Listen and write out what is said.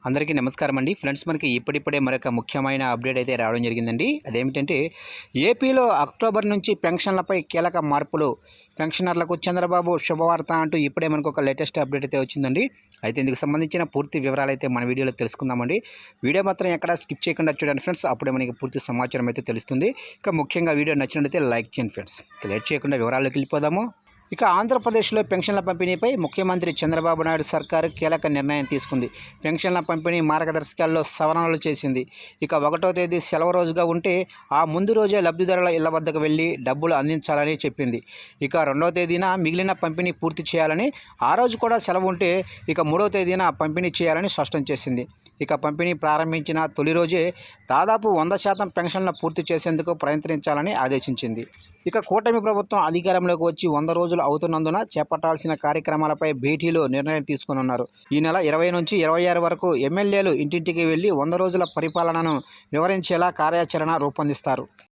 అందరికీ నమస్కారం అండి ఫ్రెండ్స్. మనకి ఇప్పుడిప్పుడే మరొక ముఖ్యమైన అప్డేట్ అయితే రావడం జరిగిందండి. అదేమిటంటే ఏపీలో అక్టోబర్ నుంచి పెన్షన్లపై కీలక మార్పులు, పెన్షనర్లకు చంద్రబాబు శుభవార్త అంటూ ఇప్పుడే మనకు ఒక లేటెస్ట్ అప్డేట్ అయితే వచ్చిందండి. అయితే ఇందుకు సంబంధించిన పూర్తి వివరాలు అయితే మన వీడియోలో తెలుసుకుందామండి. వీడియో మాత్రం ఎక్కడ స్కిప్ చేయకుండా చూడండి ఫ్రెండ్స్, అప్పుడే మనకి పూర్తి సమాచారం అయితే తెలుస్తుంది. ఇక ముఖ్యంగా వీడియో నచ్చినట్లయితే లైక్ చేయండి ఫ్రెండ్స్. లేట్ చేయకుండా వివరాల్లోకి వెళ్ళిపోదాము. ఇక ఆంధ్రప్రదేశ్లో పెన్షన్ల పంపిణీపై ముఖ్యమంత్రి చంద్రబాబు నాయుడు సర్కారు కీలక నిర్ణయం తీసుకుంది. పెన్షన్ల పంపిణీ మార్గదర్శకాల్లో సవరణలు చేసింది. ఇక 1వ తేదీ సెలవు రోజుగా ఉంటే ఆ ముందు రోజే లబ్ధిదారుల ఇళ్ల వద్దకు వెళ్లి డబ్బులు అందించాలని చెప్పింది. ఇక 2వ తేదీన మిగిలిన పంపిణీ పూర్తి చేయాలని, ఆ రోజు కూడా సెలవు ఉంటే ఇక 3వ తేదీన పంపిణీ చేయాలని స్పష్టం చేసింది. ఇక పంపిణీ ప్రారంభించిన తొలి రోజే దాదాపు 100% పెన్షన్లను పూర్తి చేసేందుకు ప్రయత్నించాలని ఆదేశించింది. ఇక కూటమి ప్రభుత్వం అధికారంలోకి వచ్చి 100 రోజులు అవుతున్నందున చేపట్టాల్సిన కార్యక్రమాలపై భేటీలో నిర్ణయం తీసుకున్నారు. ఈ నెల 20 నుంచి 26 వరకు ఎమ్మెల్యేలు ఇంటింటికి వెళ్లి 100 రోజుల పరిపాలనను వివరించేలా కార్యాచరణ రూపొందిస్తారు.